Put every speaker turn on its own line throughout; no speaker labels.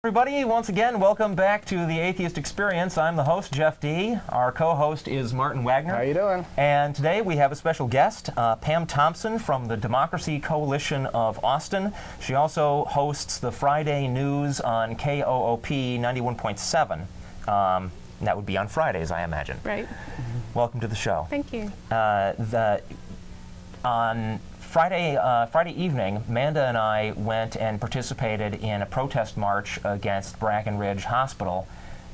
Everybody, once again, welcome back to the Atheist Experience. I'm the host, Jeff Dee. Our co-host is Martin Wagner.
How you doing?
And today we have a special guest, Pam Thompson from the Democracy Coalition of Austin. She also hosts the Friday News on KOOP 91.7. That would be on Fridays, I imagine.
Right.
Welcome to the show.
Thank you.
On Friday evening, Amanda and I went and participated in a protest march against Breckenridge Hospital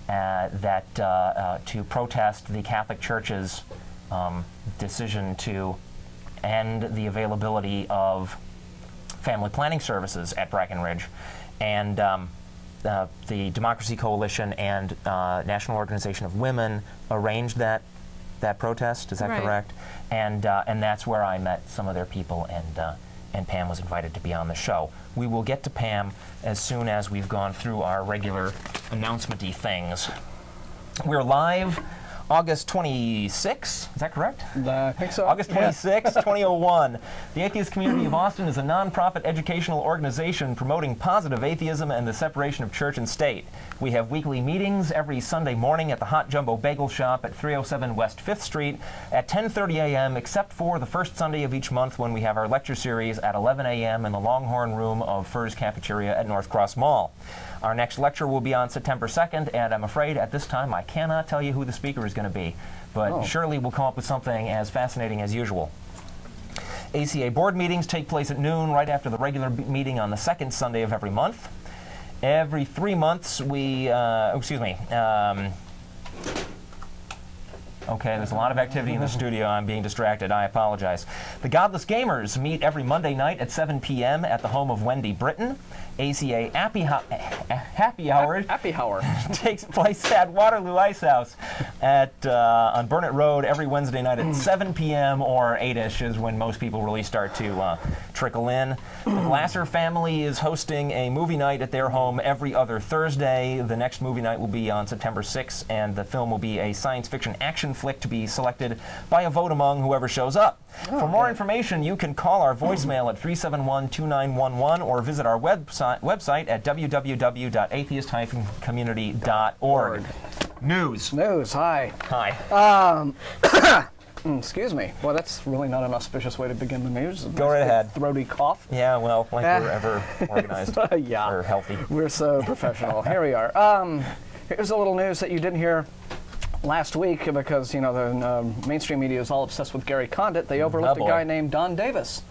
to protest the Catholic Church's decision to end the availability of family planning services at Breckenridge. And the Democracy Coalition and National Organization of Women arranged that protest. Is that
right.
correct? And that's where I met some of their people, and Pam was invited to be on the show. We will get to Pam as soon as we've gone through our regular announcement-y things. We're live August 26, is that correct?
I think so.
August 26, 2001. The Atheist Community of Austin is a non-profit educational organization promoting positive atheism and the separation of church and state. We have weekly meetings every Sunday morning at the Hot Jumbo Bagel Shop at 307 West 5th Street at 10:30 a.m., except for the first Sunday of each month when we have our lecture series at 11 a.m. in the Longhorn Room of Furs Cafeteria at North Cross Mall. Our next lecture will be on September 2nd, and I'm afraid at this time I cannot tell you who the speaker is going to be, but surely we'll come up with something as fascinating as usual. ACA board meetings take place at noon right after the regular meeting on the second Sunday of every month. Every 3 months we, okay, there's a lot of activity in the studio. I'm being distracted. I apologize. The Godless Gamers meet every Monday night at 7 p.m. at the home of Wendy Britton. ACA Happy Hour takes place at Waterloo Ice House on Burnett Road every Wednesday night at 7 p.m. or 8-ish is when most people really start to trickle in. The Glasser family is hosting a movie night at their home every other Thursday. The next movie night will be on September 6th, and the film will be a science fiction action flick to be selected by a vote among whoever shows up. For more information, you can call our voicemail at 371-2911 or visit our website at www.atheist-community.org. News.
Hi.
Hi.
Excuse me. Well, that's really not an auspicious way to begin the news.
Go right ahead.
Throaty cough.
Yeah, well, like we're ever organized
yeah.
or healthy.
We're so professional. Here we are. Here's a little news that you didn't hear last week because, you know, the mainstream media is all obsessed with Gary Condit. They overlooked a guy named Don Davis,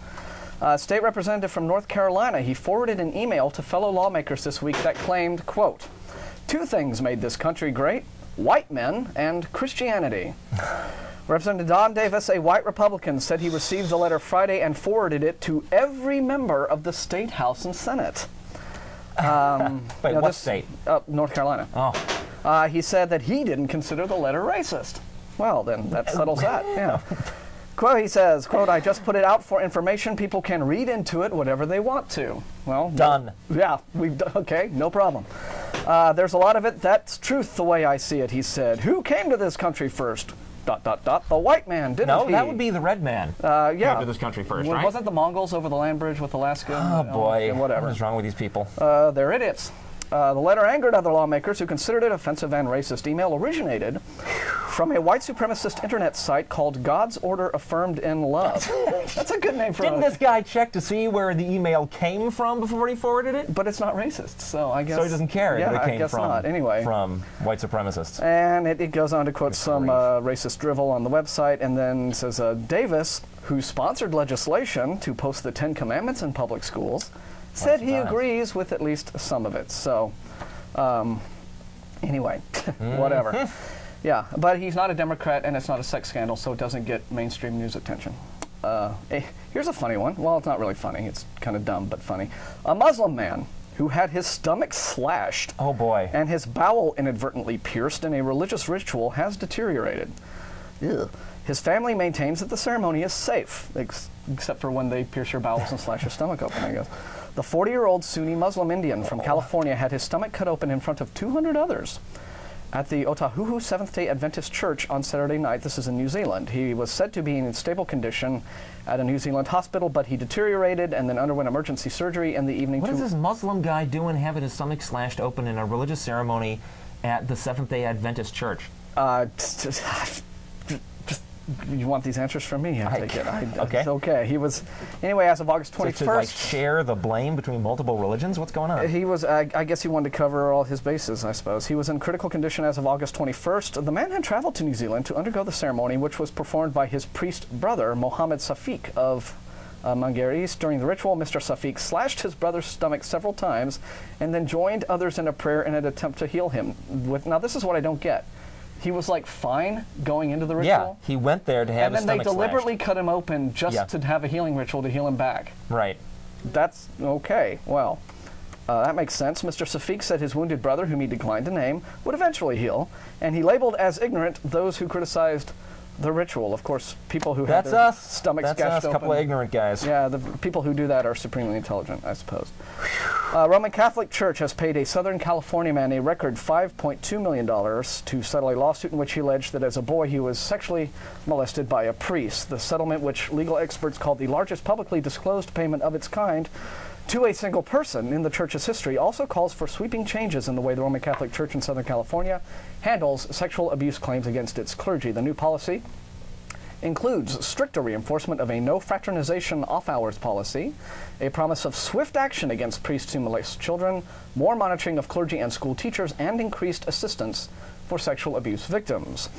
state representative from North Carolina. He forwarded an email to fellow lawmakers this week that claimed, quote, "Two things made this country great, white men and Christianity." Representative Don Davis, a white Republican, said he received the letter Friday and forwarded it to every member of the State House and Senate.
Wait, what state?
North Carolina.
Oh.
He said that he didn't consider the letter racist. Well, then that settles that. Yeah. Quote, he says, quote, "I just put it out for information. People can read into it whatever they want to." Well,
done.
Yeah, we've done. Okay, no problem. There's a lot of it. That's truth the way I see it, he said. Who came to this country first? ... The white man, didn't he?
No, that would be the red man.
Yeah.
Came to this country first, right?
Wasn't the Mongols over the land bridge with Alaska?
Oh, boy.
Whatever.
What is wrong with these people?
They're idiots. The letter angered other lawmakers who considered it offensive and racist. Email originated from a white supremacist internet site called God's Order Affirmed in Love. That's a good name for it.
Didn't this guy check to see where the email came from before he forwarded it?
But it's not racist, so I guess...
So he doesn't care that it came
from
white supremacists.
And it goes on to quote some racist drivel on the website, and then says, Davis, who sponsored legislation to post the 10 Commandments in public schools, said he agrees with at least some of it. So, anyway, whatever. Yeah, but he's not a Democrat, and it's not a sex scandal, so it doesn't get mainstream news attention. Here's a funny one. Well, it's not really funny. It's kind of dumb, but funny. A Muslim man who had his stomach slashed and his bowel inadvertently pierced in a religious ritual has deteriorated. Ew. His family maintains that the ceremony is safe, except for when they pierce your bowels and slash your stomach open, I guess. The 40-year-old Sunni Muslim Indian from California had his stomach cut open in front of 200 others at the Otahuhu Seventh-day Adventist Church on Saturday night. This is in New Zealand. He was said to be in stable condition at a New Zealand hospital, but he deteriorated and then underwent emergency surgery in the evening.
What is this Muslim guy doing having his stomach slashed open in a religious ceremony at the Seventh-day Adventist Church?
You want these answers from me? I take it.
Okay.
Okay. He was, anyway, as of August 21st.
So to, like, share the blame between multiple religions? What's going on?
He was, I guess he wanted to cover all his bases, I suppose. He was in critical condition as of August 21st. The man had traveled to New Zealand to undergo the ceremony, which was performed by his priest brother, Mohammed Safiq of Mangaris. During the ritual, Mr. Safiq slashed his brother's stomach several times and then joined others in a prayer in an attempt to heal him. Now, this is what I don't get. He was like fine going into the ritual.
Yeah, he went there to have his stomach
slashed. And then they deliberately cut him open just to have a healing ritual to heal him back.
Right.
That's okay. Well, that makes sense. Mr. Safiq said his wounded brother, whom he declined to name, would eventually heal, and he labeled as ignorant those who criticized the ritual. Of course, people who had their stomachs gashed open.
That's us, a couple of ignorant guys.
Yeah, the people who do that are supremely intelligent, I suppose. Roman Catholic Church has paid a Southern California man a record $5.2 million to settle a lawsuit in which he alleged that as a boy he was sexually molested by a priest. The settlement, which legal experts called the largest publicly disclosed payment of its kind to a single person in the Church's history, also calls for sweeping changes in the way the Roman Catholic Church in Southern California handles sexual abuse claims against its clergy. The new policy includes stricter reinforcement of a no fraternization off-hours policy, a promise of swift action against priests who molest children, more monitoring of clergy and school teachers, and increased assistance for sexual abuse victims.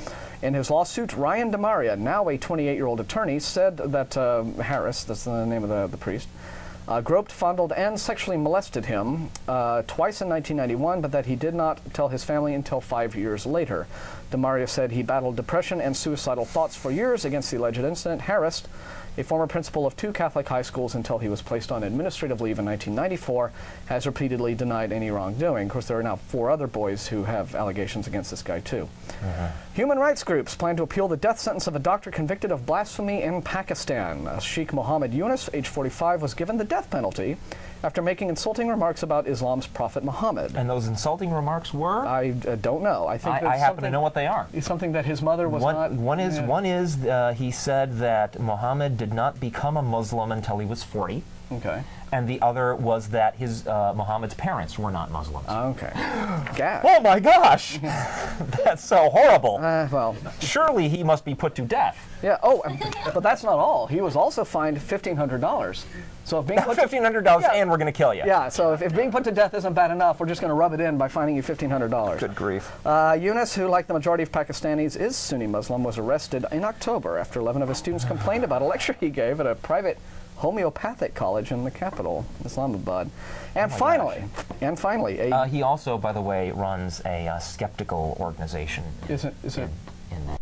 In his lawsuit, Ryan DeMaria, now a 28-year-old attorney, said that Harris, that's the name of the priest, groped, fondled, and sexually molested him twice in 1991, but that he did not tell his family until 5 years later. DeMaria said he battled depression and suicidal thoughts for years against the alleged incident. Harris, a former principal of 2 Catholic high schools until he was placed on administrative leave in 1994, has repeatedly denied any wrongdoing. Of course, there are now 4 other boys who have allegations against this guy, too. Human rights groups plan to appeal the death sentence of a doctor convicted of blasphemy in Pakistan. Sheikh Mohammed Yunus, age 45, was given the death penalty after making insulting remarks about Islam's prophet Muhammad.
And those insulting remarks were?
I don't know. I think
I happen to know what they are.
It's something that his mother was not...
One is he said that Muhammad did not become a Muslim until he was 40.
Okay.
And the other was that his Muhammad's parents were not Muslims.
Okay. Gosh.
Oh my gosh! That's so horrible.
Well,
surely he must be put to death.
Yeah. Oh, but that's not all. He was also fined $1,500. So if being put
$1,500, and we're going to kill you.
Yeah. So if being put to death isn't bad enough, we're just going to rub it in by fining you $1,500.
Good grief.
Yunus, who, like the majority of Pakistanis, is Sunni Muslim, was arrested in October after 11 of his students complained about a lecture he gave at a private homeopathic college in the capital, Islamabad. And finally,
he also, by the way, runs a skeptical organization.
Is it?
In that.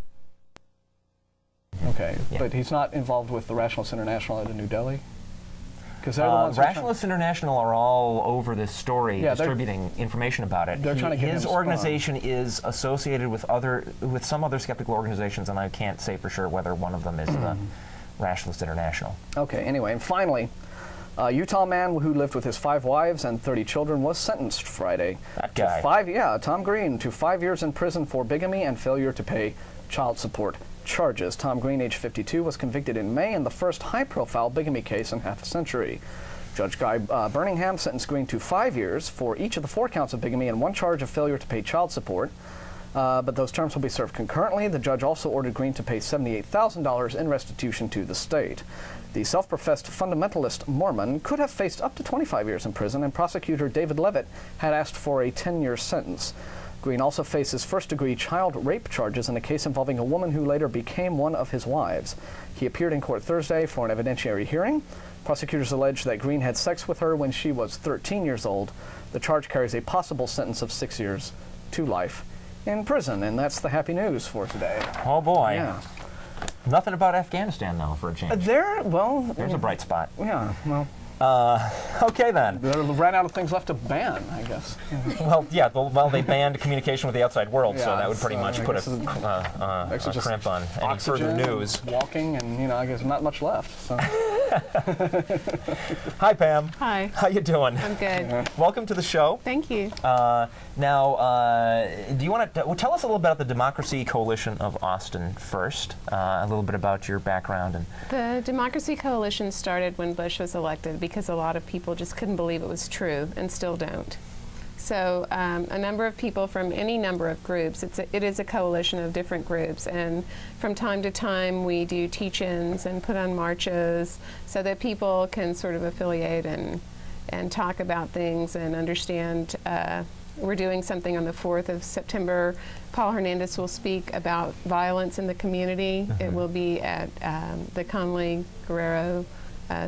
Okay, yeah. But he's not involved with the Rationalists International out of New Delhi? Because they're the ones
Rationalists International are all over this story, distributing information about it.
They're trying to get
his organization is associated with some other skeptical organizations, and I can't say for sure whether one of them is the Rationalist International.
Okay, anyway, and finally, a Utah man who lived with his 5 wives and 30 children was sentenced Friday.
That guy.
Tom Green, to 5 years in prison for bigamy and failure to pay child support charges. Tom Green, age 52, was convicted in May in the first high-profile bigamy case in half a century. Judge Guy Birmingham sentenced Green to 5 years for each of the 4 counts of bigamy and 1 charge of failure to pay child support. But those terms will be served concurrently. The judge also ordered Green to pay $78,000 in restitution to the state. The self-professed fundamentalist Mormon could have faced up to 25 years in prison, and prosecutor David Levitt had asked for a 10-year sentence. Green also faces first-degree child rape charges in a case involving a woman who later became one of his wives. He appeared in court Thursday for an evidentiary hearing. Prosecutors allege that Green had sex with her when she was 13 years old. The charge carries a possible sentence of 6 years to life in prison, and that's the happy news for today.
Oh boy.
Yeah.
Nothing about Afghanistan, though, for a change.
There's
a bright spot.
Yeah, well.
Okay, then.
They ran out of things left to ban, I guess.
Well, yeah, they banned communication with the outside world, so that would pretty much put a crimp on any further news.
Walking, and, I guess not much left. So.
Hi, Pam.
Hi.
How you doing?
I'm good.
Welcome to the show.
Thank you.
Now, do you want to tell us a little about the Democracy Coalition of Austin first? A little bit about your background and.
The Democracy Coalition started when Bush was elected because a lot of people just couldn't believe it was true and still don't. So a number of people from any number of groups, it is a coalition of different groups, and from time to time we do teach-ins and put on marches so that people can sort of affiliate and talk about things and understand. We're doing something on the 4th of September. Paul Hernandez will speak about violence in the community. Mm-hmm. It will be at the Conley Guerrero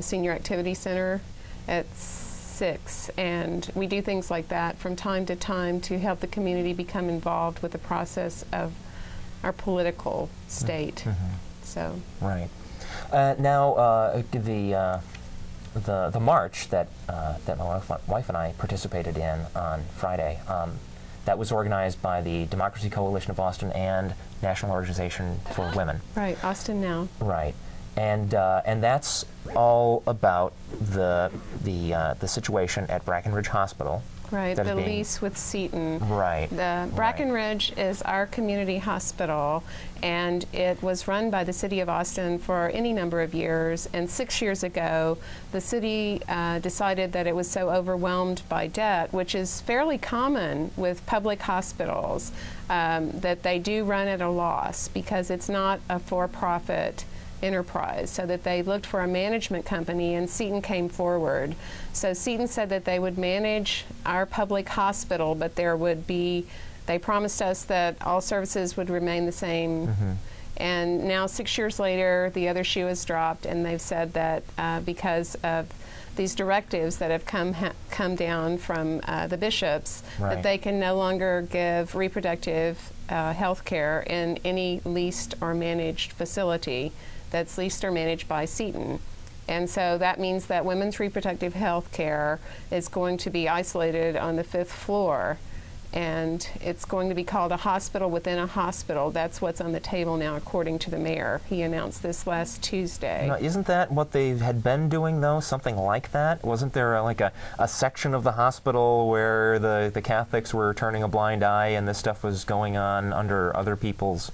Senior Activity Center at 6, and we do things like that from time to time to help the community become involved with the process of our political state. Mm-hmm. So
right now, the march that my wife and I participated in on Friday, that was organized by the Democracy Coalition of Austin and National Organization for Women.
Right, Austin Now.
Right. And that's all about the situation at Brackenridge Hospital.
Right, the lease with Seton.
Right.
The Brackenridge is our community hospital, and it was run by the City of Austin for any number of years. And 6 years ago, the city decided that it was so overwhelmed by debt, which is fairly common with public hospitals, that they do run at a loss because it's not a for-profit enterprise, so that they looked for a management company, and Seton came forward. So Seton said that they would manage our public hospital, but there would be, they promised us that all services would remain the same. Mm-hmm. And now 6 years later, the other shoe has dropped, and they've said that because of these directives that have come down from the bishops, right, that they can no longer give reproductive health care in any leased or managed facility that's leased or managed by Seton. And so that means that women's reproductive health care is going to be isolated on the 5th floor, and it's going to be called a hospital within a hospital. That's what's on the table now, according to the mayor. He announced this last Tuesday.
Now, isn't that what they had been doing, though? Something like that? Wasn't there like a section of the hospital where the Catholics were turning a blind eye and this stuff was going on under other people's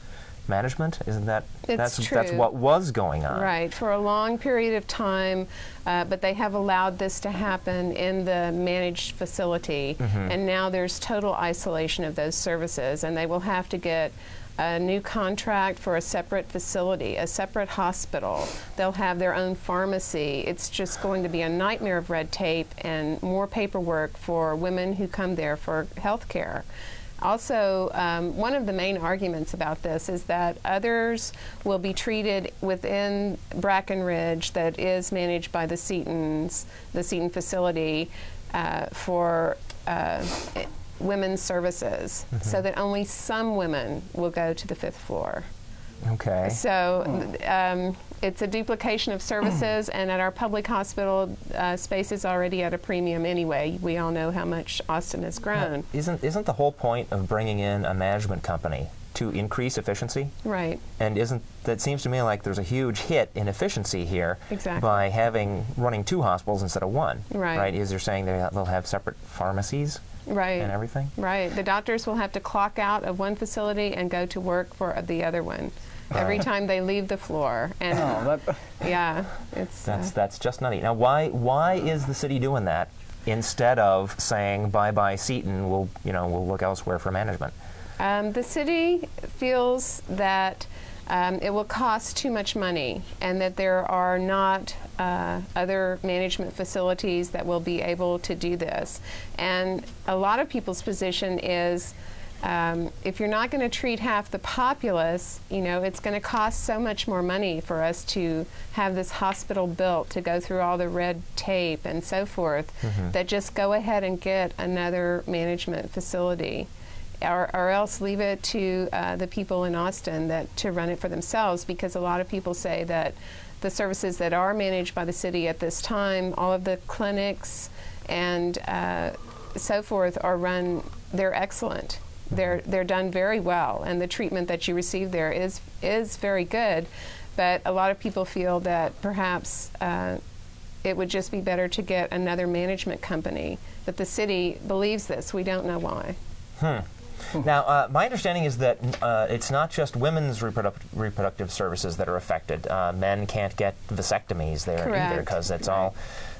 management? Isn't that that's what was going on?
Right, for a long period of time, but they have allowed this to happen in the managed facility, mm-hmm, and now there's total isolation of those services, and they will have to get a new contract for a separate facility, a separate hospital. They'll have their own pharmacy. It's just going to be a nightmare of red tape and more paperwork for women who come there for health care. Also, one of the main arguments about this is that others will be treated within Brackenridge that is managed by the Seton facility for women's services, mm-hmm, so that only some women will go to the 5th floor.
Okay.
So it's a duplication of services, and at our public hospital, space is already at a premium anyway. We all know how much Austin has grown.
Isn't the whole point of bringing in a management company to increase efficiency?
Right.
And that seems to me like there's a huge hit in efficiency here,
exactly,
by running 2 hospitals instead of 1.
Right.
Right? Is there saying they'll have separate pharmacies?
Right.
And everything?
Right. The doctors will have to clock out of one facility and go to work for the other one every time they leave the floor. And yeah,
that's just nutty. Now, why is the city doing that instead of saying bye Seton, we'll look elsewhere for management?
The city feels that it will cost too much money, and that there are not other management facilities that will be able to do this. And a lot of people's position is, if you're not going to treat half the populace, it's going to cost so much more money for us to have this hospital built, to go through all the red tape and so forth, mm-hmm, that just go ahead and get another management facility. Or else leave it to the people in Austin to run it for themselves, because a lot of people say that the services that are managed by the city at this time, all of the clinics and so forth, they're excellent. They're done very well, and the treatment that you receive there is very good. but a lot of people feel that perhaps it would just be better to get another management company. But the city believes this. We don't know why.
Now, my understanding is that it's not just women's reproductive services that are affected. Men can't get vasectomies there either, because it's all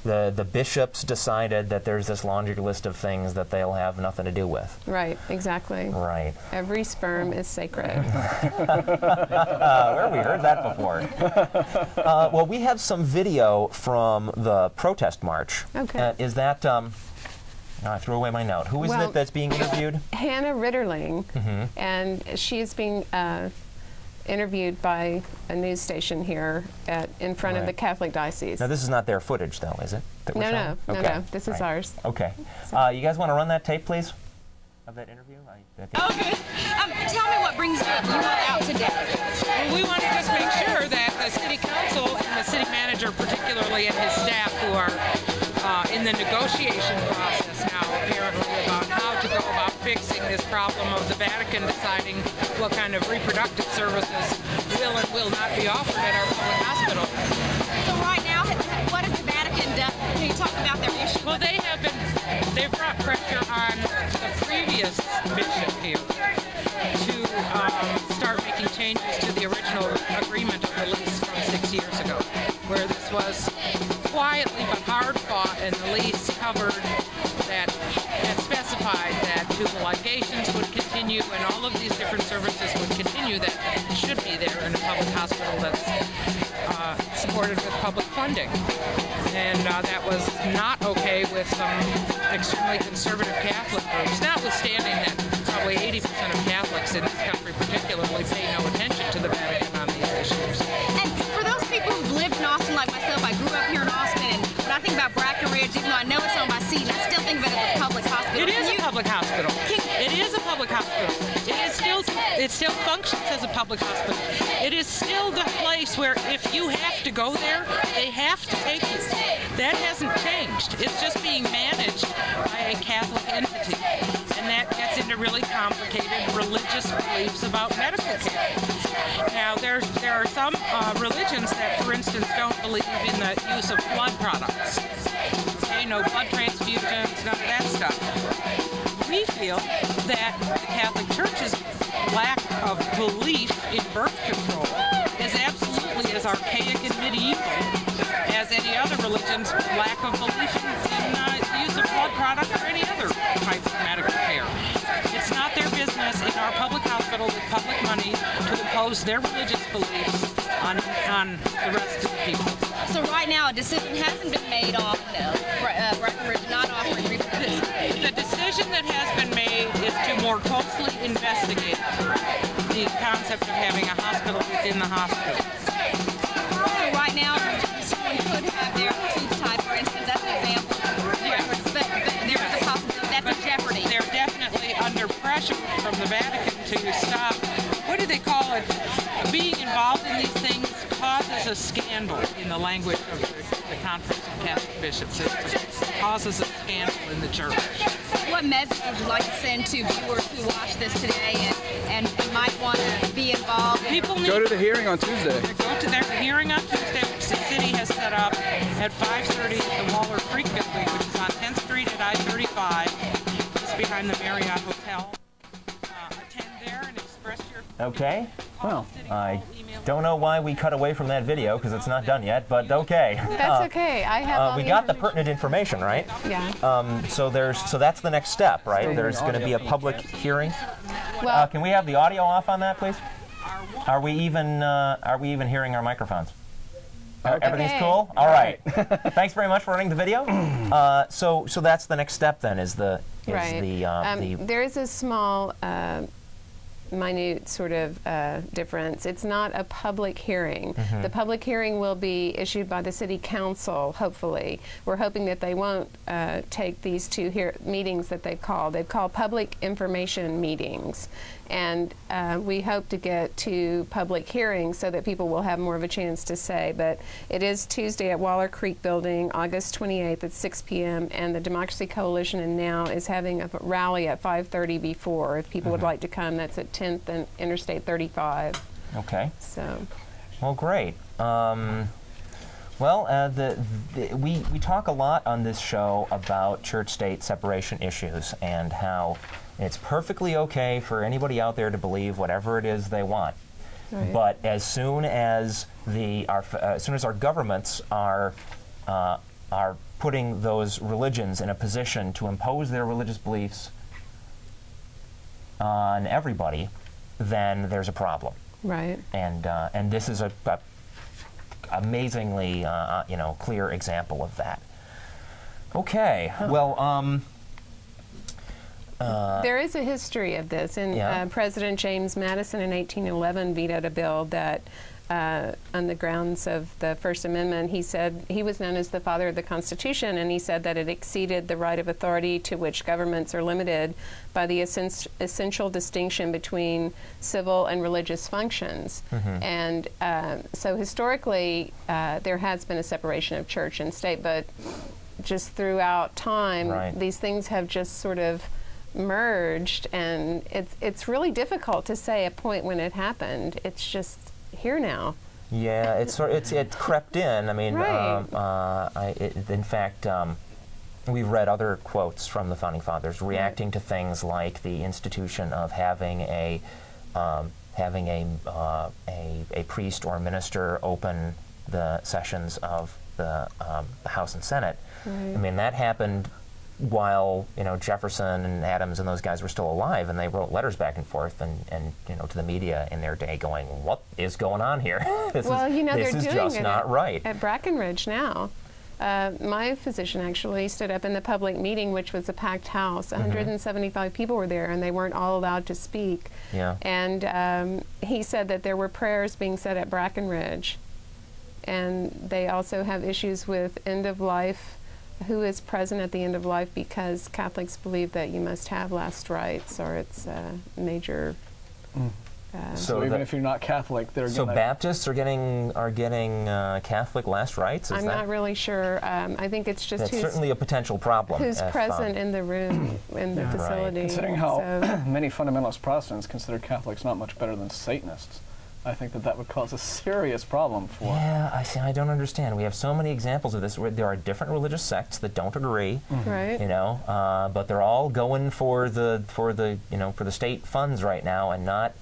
the bishops decided that there's this laundry list of things that they'll have nothing to do with.
Right, exactly.
Right.
Every sperm is sacred.
Where have we heard that before? Well, we have some video from the protest march.
Okay.
Is that... I threw away my note. Who is it that's being interviewed?
Hannah Ritterling, and she is being interviewed by a news station here in front of the Catholic Diocese.
Now, this is not their footage, though, is it?
No, this is ours.
Okay. You guys want to run that tape, please, of that interview?
Okay. Tell me what brings you out today.
Well, we want to just make sure that the city council and the city manager, particularly, and his staff, who are in the negotiation process now, apparently, about how to go about fixing this problem of the Vatican deciding what kind of reproductive services will and will not be offered at our public hospital.
So right now, what has the Vatican done? Can you talk about their issue?
Well, they've brought pressure on the previous bishop here to start making changes to the original agreement of the lease from 6 years ago, where this was quietly but hard fought, and the lease covered that and specified that tubal ligations would continue and all of these different services would continue that should be there in a public hospital that's supported with public funding. And that was not okay with some extremely conservative Catholic groups, notwithstanding that probably 80% of Catholics in this country particularly pay no attention to the Vatican on these issues.
And for those people who've lived in Austin like myself, I grew up here in Austin, and when I think about Brackenridge, even though I know it's on my seat, I still think of it as a public hospital.
It is a public hospital. It is a public hospital. It still functions as a public hospital. It is still the place where if you have to go there, they have to take you. That hasn't changed. It's just being managed by a Catholic entity. And that gets into really complicated religious beliefs about medical care. Now, there are some religions that, for instance, don't believe in the use of blood products. Okay, no blood transfusions, none of that stuff. We feel that the Catholic Church's lack of belief in birth control is absolutely as archaic and medieval as any other religion's lack of belief in the use of blood products or any other types of medical care. It's not their business in our public hospital with public money to impose their religious beliefs on the rest of the people.
So right now, a decision hasn't been made on Brackenridge not offering reproductive.
The decision that has been made is to more closely investigate the concept of having a hospital within the hospital.
So right now, someone could have their tube type, for instance, that's an example.
Yeah.
But there's a possibility that's a jeopardy.
They're definitely under pressure from the Vatican to stop, what do they call it? Being involved in these things causes a scandal in the language of the Conference of Catholic Bishops. It causes a scandal in the church.
What message would you like to send to viewers who watch this today and might want to be involved?
People need
go to the hearing on Tuesday.
Go to their hearing on Tuesday, which the city has set up at 5:30 at the Waller Creek Building, which is on 10th Street at I-35, just behind the Marriott Hotel. Attend there and express your...
Okay.
Well,
I don't know why we cut away from that video, because it's not done yet, but okay.
That's okay. I have all
we
the
got the pertinent information, right?
Yeah.
So that's the next step, right? There's going to be a public hearing.
Well,
Can we have the audio off on that, please? Are we even hearing our microphones? Everything's cool? All right. Thanks very much for running the video. So that's the next step then, there
is a small minute sort of difference. It's not a public hearing. The public hearing will be issued by the city council, hopefully. We're hoping that they won't take these two meetings that they've called. They've called public information meetings. And we hope to get to public hearings so that people will have more of a chance to say. But it is Tuesday at Waller Creek Building, August 28th at 6 p.m. And the Democracy Coalition and Now is having a rally at 5:30 before. If people would like to come, that's at 10th and Interstate 35.
Okay.
So.
Well, great. We talk a lot on this show about church-state separation issues and how it's perfectly okay for anybody out there to believe whatever it is they want. Right. But as soon as our governments are putting those religions in a position to impose their religious beliefs on everybody, then there's a problem. Right. And this is a amazingly clear example of that. Okay. Well.
There is a history of this, and President James Madison in 1811 vetoed a bill that, on the grounds of the First Amendment, he said he was known as the father of the Constitution, and he said that it exceeded the right of authority to which governments are limited by the essential distinction between civil and religious functions. Mm-hmm. And so historically, there has been a separation of church and state, but just throughout time, these things have just sort of merged, and it's really difficult to say a point when it happened. It's just here now. Yeah,
it crept in. I mean, in fact, we've read other quotes from the Founding Fathers reacting to things like the institution of having a priest or minister open the sessions of the House and Senate. Right. I mean, that happened while Jefferson and Adams and those guys were still alive, and they wrote letters back and forth and to the media in their day, going, "What is going on here? This is just not right."
At Brackenridge now. My physician actually stood up in the public meeting, which was a packed house. 175 people were there, and they weren't all allowed to speak. Yeah. And he said that there were prayers being said at Brackenridge, and they also have issues with end of life. Who is present at the end of life, because Catholics believe that you must have last rites, or it's a major.
So even if you're not Catholic, they're
so Baptists are getting Catholic last rites.
I'm not really sure. I think it's just
that's certainly a potential problem.
Who's present in the room in the facility?
Right. Considering how many fundamentalist Protestants consider Catholics not much better than Satanists, I think that would cause a serious problem for.
Yeah, I don't understand. We have so many examples of this where there are different religious sects that don't agree. Right. But they're all going for the state funds right now, and not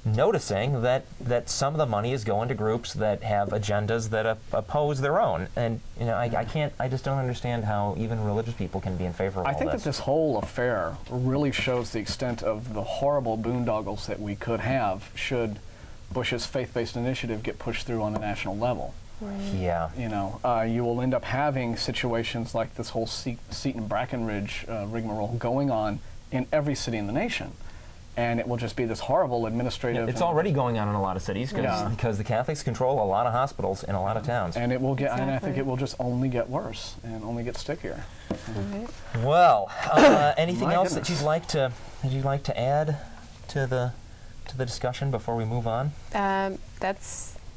noticing that some of the money is going to groups that have agendas that oppose their own. And I just don't understand how even religious people can be in favor of all this.
I think that this whole affair really shows the extent of the horrible boondoggles that we could have should Bush's faith-based initiative get pushed through on a national level. Right. Yeah. You will end up having situations like this whole Seton Brackenridge rigmarole going on in every city in the nation. And it will just be this horrible administrative...
It's already going on in a lot of cities because the Catholics control a lot of hospitals in a lot of towns.
And it will get, and I think it will just only get worse and only get stickier.
Right. Well, anything else that you'd like to add to the discussion before we move on?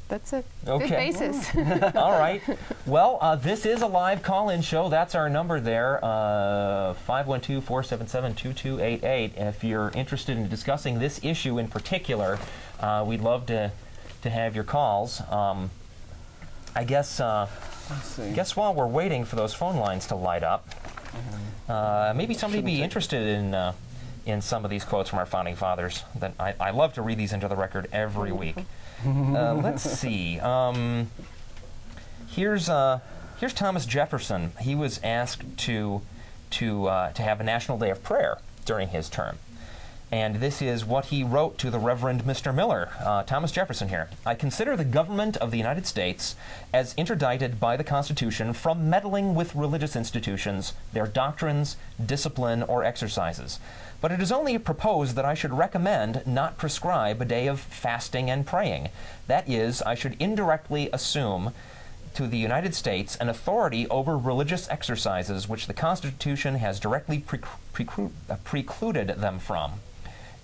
That's a good basis.
All right. Well, this is a live call-in show. That's our number there, 512-477-2288. If you're interested in discussing this issue in particular, we'd love to have your calls. I guess while we're waiting for those phone lines to light up, maybe somebody be interested in some of these quotes from our Founding Fathers. That I love to read these into the record every week. Let's see. Here's Thomas Jefferson. He was asked to have a National Day of Prayer during his term. And this is what he wrote to the Reverend Mr. Miller, Thomas Jefferson here. "I consider the government of the United States as interdicted by the Constitution from meddling with religious institutions, their doctrines, discipline, or exercises. But it is only proposed that I should recommend, not prescribe, a day of fasting and praying. That is, I should indirectly assume to the United States an authority over religious exercises which the Constitution has directly precluded them from.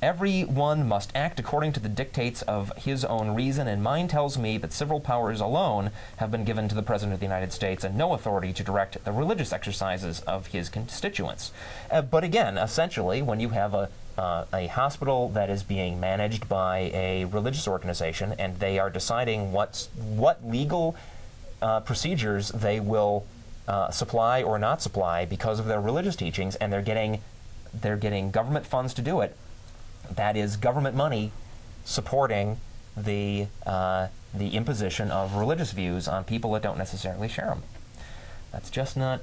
Every one must act according to the dictates of his own reason, and mine tells me that civil powers alone have been given to the President of the United States and no authority to direct the religious exercises of his constituents." But again, essentially, when you have a hospital that is being managed by a religious organization, and they are deciding what legal procedures they will supply or not supply because of their religious teachings, and they're getting government funds to do it. That is government money supporting the imposition of religious views on people that don't necessarily share them. That's just not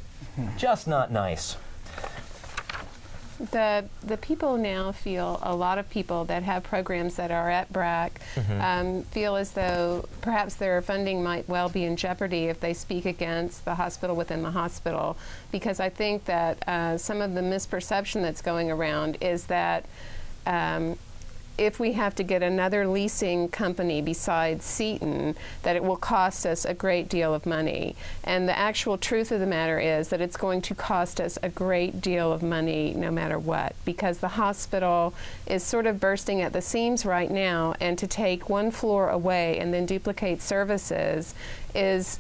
nice.
The people now feel, a lot of people that have programs that are at BRAC feel as though perhaps their funding might well be in jeopardy if they speak against the hospital within the hospital, because I think that some of the misperception that's going around is that if we have to get another leasing company besides Seton, that it will cost us a great deal of money. And the actual truth of the matter is that it's going to cost us a great deal of money no matter what, because the hospital is sort of bursting at the seams right now, and to take one floor away and then duplicate services is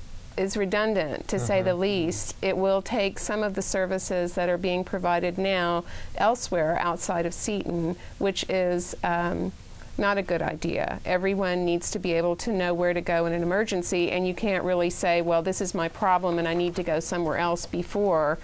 redundant, to say the least. It will take some of the services that are being provided now elsewhere outside of Seton, which is not a good idea. Everyone needs to be able to know where to go in an emergency, and you can't really say, well, this is my problem and I need to go somewhere else before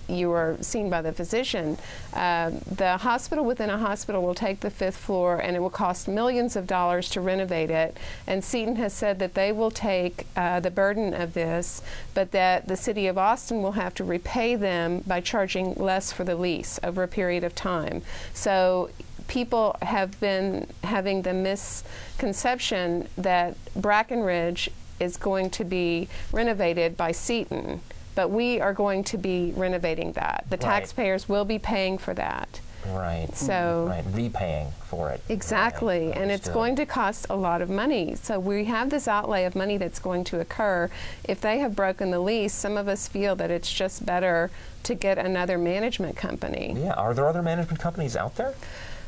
you are seen by the physician. The hospital within a hospital will take the 5th floor, and it will cost millions of dollars to renovate it. And Seton has said that they will take the burden of this, but that the city of Austin will have to repay them by charging less for the lease over a period of time. So people have been having the misconception that Brackenridge is going to be renovated by Seton. But we are going to be renovating that. The taxpayers will be paying for that.
Right.
So
repaying for it.
Exactly.
Right.
And it's going to cost a lot of money. So we have this outlay of money that's going to occur. If they have broken the lease, some of us feel that it's just better to get another management company.
Yeah. Are there other management companies out there?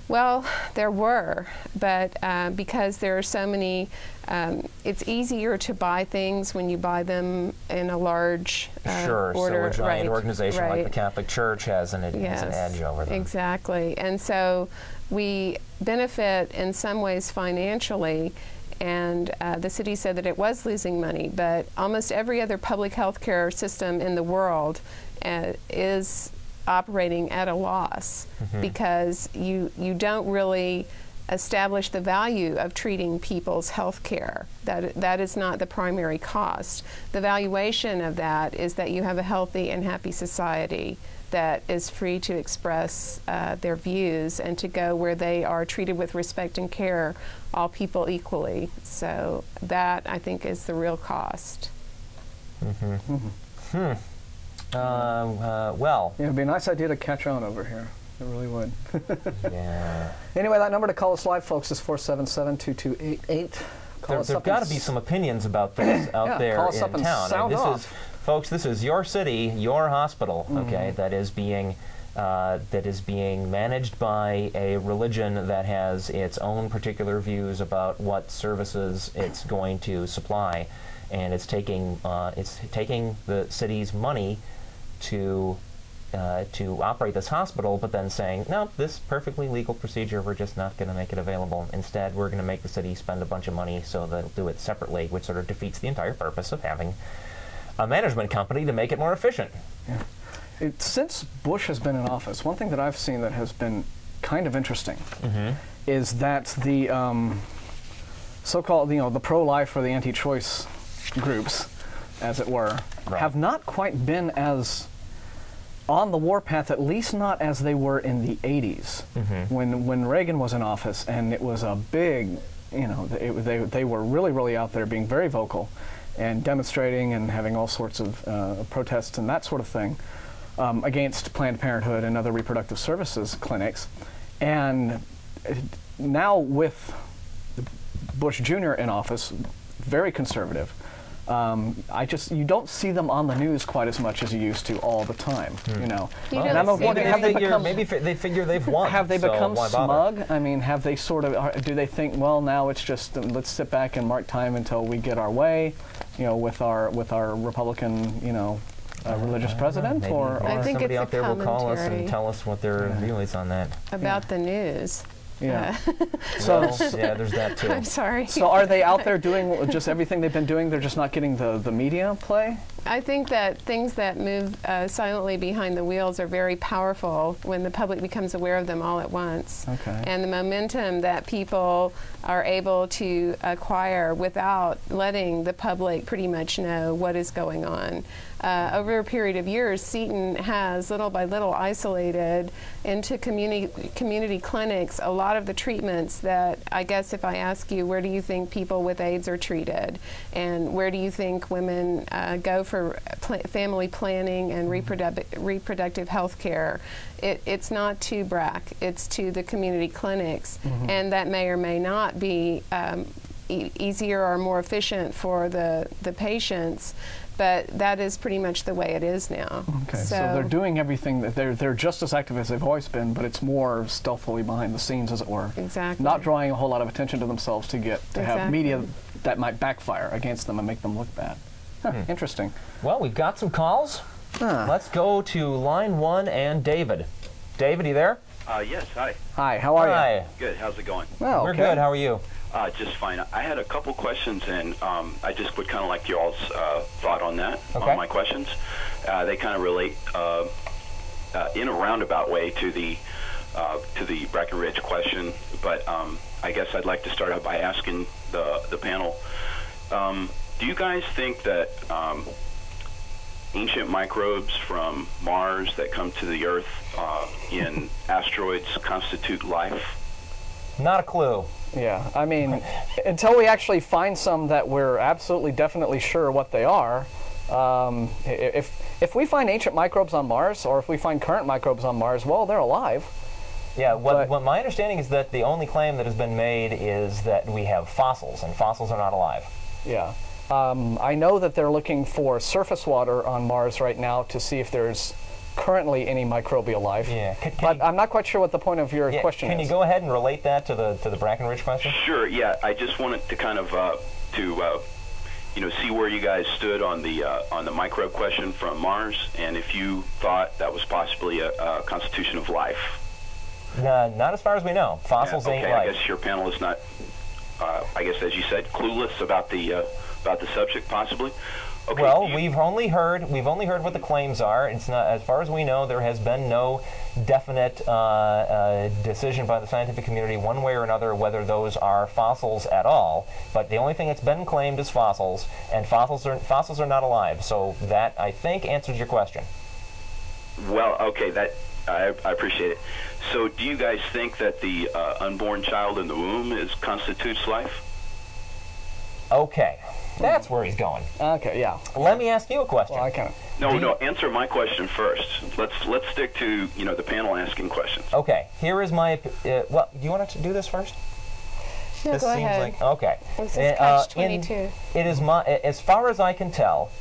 Well, there were, but because there are so many, it's easier to buy things when you buy them in a large
order. So a giant organization like the Catholic Church has an edge over them.
Exactly. And so we benefit in some ways financially, and the city said that it was losing money, but almost every other public health care system in the world is operating at a loss, because you don't really establish the value of treating people's health care. That is not the primary cost. The valuation of that is that you have a healthy and happy society that is free to express their views and to go where they are treated with respect and care, all people equally. So that, I think, is the real cost.
Well,
yeah, it'd be a nice idea to catch on over here. It really would.
Yeah.
Anyway, that number to call us live, folks, is 477-2288.
There've got to be some opinions about this out there in town. Folks, this is your city, your hospital, okay, that is being managed by a religion that has its own particular views about what services it's going to supply, and it's taking the city's money to operate this hospital, but then saying, no, this perfectly legal procedure, we're just not going to make it available. Instead, we're going to make the city spend a bunch of money so they'll do it separately, which sort of defeats the entire purpose of having a management company to make it more efficient.
Yeah. Since Bush has been in office, one thing that I've seen that has been kind of interesting is that the so-called, the pro-life or the anti-choice groups, as it were, have not quite been as on the warpath, at least not as they were in the 80s, when Reagan was in office, and it was a big, they were really out there being very vocal and demonstrating and having all sorts of protests and that sort of thing against Planned Parenthood and other reproductive services clinics. And now with Bush Jr. in office, very conservative, you don't see them on the news quite as much as you used to all the time, And I'm wondering,
maybe they figure they've won.
Have they become smug? I mean, have they sort of, do they think, well, now it's just, let's sit back and mark time until we get our way, with our Republican, a religious president?
Maybe,
or
I think
somebody
it's
out there will call us and
commentary.
tell us what their view is on that.
About the news.
Yeah.
So yeah, there's that too.
I'm sorry.
So are they out there doing just everything they've been doing? They're just not getting the media play?
I think that things that move silently behind the wheels are very powerful when the public becomes aware of them all at once.
Okay.
And the momentum that people are able to acquire without letting the public pretty much know what is going on. Over a period of years, Seton has little by little isolated into community clinics a lot of the treatments that, I guess if I ask you, where do you think people with AIDS are treated? And where do you think women go for family planning and reproductive health care? It's not to BRAC, it's to the community clinics. Mm-hmm. And that may or may not be easier or more efficient for the patients. But that is pretty much the way it is now.
Okay, so they're doing everything that they're just as active as they've always been, but it's more stealthily behind the scenes, as it were.
Exactly.
Not drawing a whole lot of attention to themselves to have media that might backfire against them and make them look bad. Huh, interesting.
Well, we've got some calls. Let's go to line 1 and David. David, are you there?
Yes, hi.
Hi, how are you?
Hi.
Good, how's it going?
Well,
We're good, how are you?
Just fine. I had a couple questions, and I just would kind of like y'all's thought on that, on my questions. They kind of relate in a roundabout way to the Breckenridge question, but I guess I'd like to start out by asking the panel, do you guys think that ancient microbes from Mars that come to the Earth in asteroids constitute life?
Not a clue.
Yeah, I mean, until we actually find some that we're absolutely definitely sure what they are, if we find ancient microbes on Mars, or if we find current microbes on Mars, well, they're alive.
Yeah, what my understanding is that the only claim that has been made is that we have fossils, and fossils are not alive.
Yeah. I know that they're looking for surface water on Mars right now to see if there's currently any microbial life. Yeah. But I'm not quite sure what the point of your question is.
Can you go ahead and relate that to the Breckenridge question?
Sure. Yeah. I just wanted to kind of see where you guys stood on the microbe question from Mars, and if you thought that was possibly a constitution of life.
Not as far as we know. Fossils ain't life.
I guess your panel is not. I guess, as you said, clueless about the subject, possibly. Okay,
well, we've only heard what the claims are. It's not, as far as we know, there has been no definite decision by the scientific community one way or another whether those are fossils at all. But the only thing that's been claimed is fossils, and fossils are not alive. So that, I think, answers your question.
Well, okay, I appreciate it. So, do you guys think that the unborn child in the womb constitutes life?
Okay. That's where he's going.
Okay, yeah.
Let me ask you a question.
Well, I kind of.
No. Answer my question first. Let's stick to the panel asking questions.
Okay. Here is my. Well, do you want to do this first?
No,
this
go
seems
ahead.
Like, okay.
This is catch-22.
It is as far as I can tell,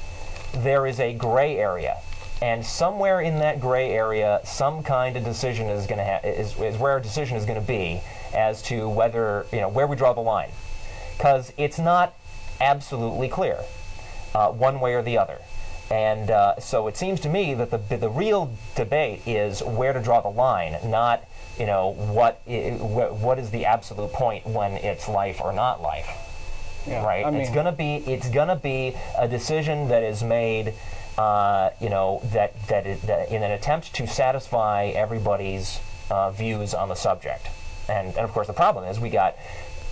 there is a gray area, and somewhere in that gray area, some kind of decision is going to is where a decision is going to be as to whether where we draw the line, because it's not absolutely clear one way or the other. And so it seems to me that the real debate is where to draw the line, not what is the absolute point when it's life or not life. Yeah, right? I mean, it's gonna be a decision that is made that in an attempt to satisfy everybody's views on the subject. And of course the problem is we got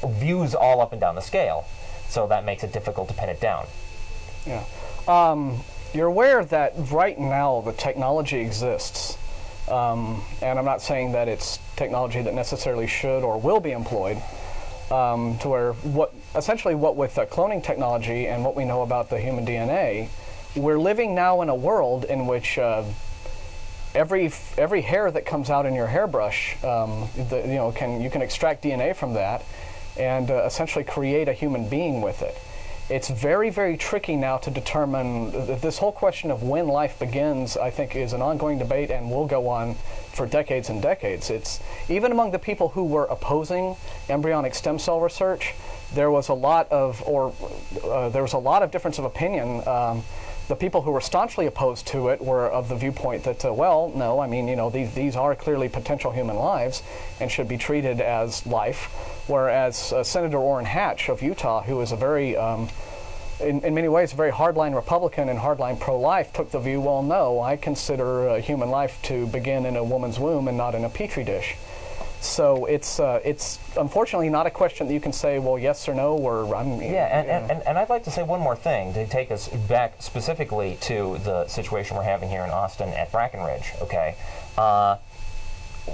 views all up and down the scale. So that makes it difficult to pin it down.
Yeah. You're aware that right now the technology exists, and I'm not saying that it's technology that necessarily should or will be employed, to where essentially what with cloning technology and what we know about the human DNA, we're living now in a world in which every hair that comes out in your hairbrush, you can extract DNA from that and essentially create a human being with it. It's very, very tricky now to determine. This whole question of when life begins, I think, is an ongoing debate and will go on for decades and decades. It's even among the people who were opposing embryonic stem cell research, there was a lot of difference of opinion. The people who were staunchly opposed to it were of the viewpoint that, well, no, I mean, you know, these are clearly potential human lives and should be treated as life. Whereas Senator Orrin Hatch of Utah, who is a very, in many ways, a very hardline Republican and hardline pro-life, took the view, well, no, I consider human life to begin in a woman's womb and not in a petri dish. So it's unfortunately not a question that you can say, well, yes or no, or I'm...
Yeah, and I'd like to say one more thing to take us back specifically to the situation we're having here in Austin at Brackenridge, okay?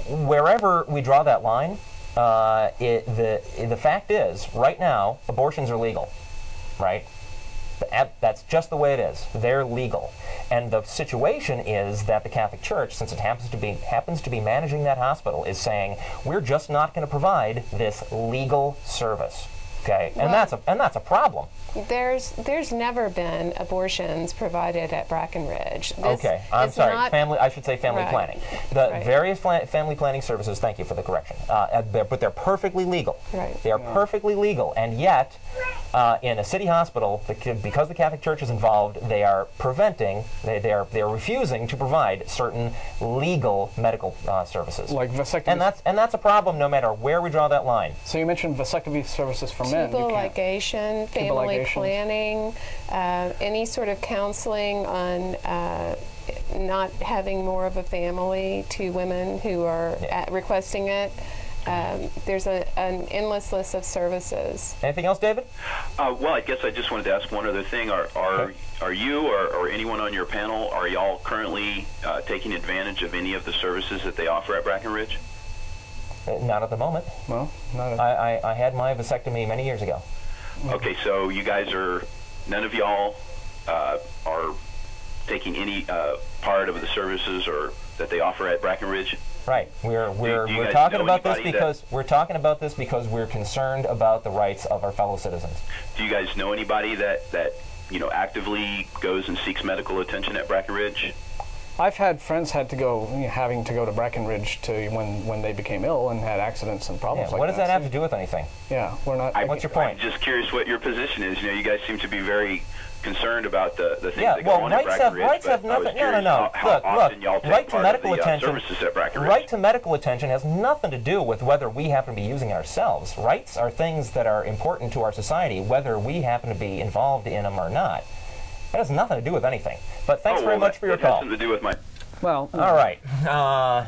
Wherever we draw that line, the fact is, right now, abortions are legal, right? That's just the way it is. They're legal. And the situation is that the Catholic Church, since it happens to be managing that hospital, is saying, we're just not going to provide this legal service. Okay?
Well,
and that's a problem.
There's never been abortions provided at Brackenridge.
Okay, I'm sorry. I should say family
right.
planning. The
right.
various family planning services. Thank you for the correction. But they're perfectly legal.
Right.
They are perfectly legal, and yet, in a city hospital, because the Catholic Church is involved, they are preventing. They are refusing to provide certain legal medical services.
Like vasectomy.
And that's a problem, no matter where we draw that line.
So you mentioned vasectomy services for men.
Tubal ligation, family planning, any sort of counseling on not having more of a family to women who are requesting it. There's an endless list of services.
Anything else, David?
Well, I guess I just wanted to ask one other thing. Are you or anyone on your panel, are y'all currently taking advantage of any of the services that they offer at Brackenridge?
Not at the moment.
Well, not at
I had my vasectomy many years ago.
Okay, so you guys none of y'all are taking any part of the services or that they offer at Brackenridge?
Right. We're talking about this because we're concerned about the rights of our fellow citizens.
Do you guys know anybody that actively goes and seeks medical attention at Brackenridge?
I've had friends having to go to Brackenridge when they became ill and had accidents and problems like that.
What does that have to do with anything?
Yeah, we're not.
What's your point?
I'm just curious what your position is. You guys seem to be very concerned about the things that go on at Brackenridge.
Rights have nothing. No. Look. Right to medical attention. Right to medical attention has nothing to do with whether we happen to be using it ourselves. Rights are things that are important to our society, whether we happen to be involved in them or not. That has nothing to do with anything. But thanks very much for your call.
It has something to do with my...
Well...
All right.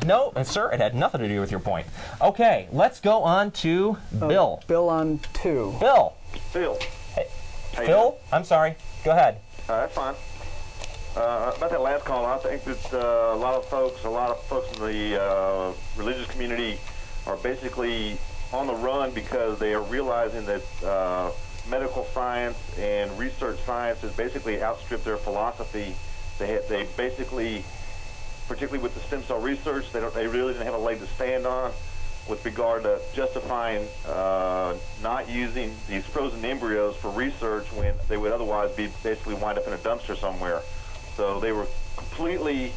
No, sir, it had nothing to do with your point. Okay, let's go on to Bill.
Bill on 2.
Bill.
Phil.
Hey. Phil? I'm sorry. Go ahead.
That's fine. About that last call, I think that a lot of folks in the religious community are basically on the run because they are realizing that medical science and research science has basically outstripped their philosophy. They basically, particularly with the stem cell research, they really didn't have a leg to stand on with regard to justifying not using these frozen embryos for research when they would otherwise be basically wind up in a dumpster somewhere. So they were completely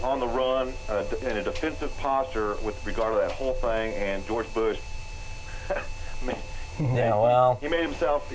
on the run in a defensive posture with regard to that whole thing, and George Bush
yeah, well,
he made himself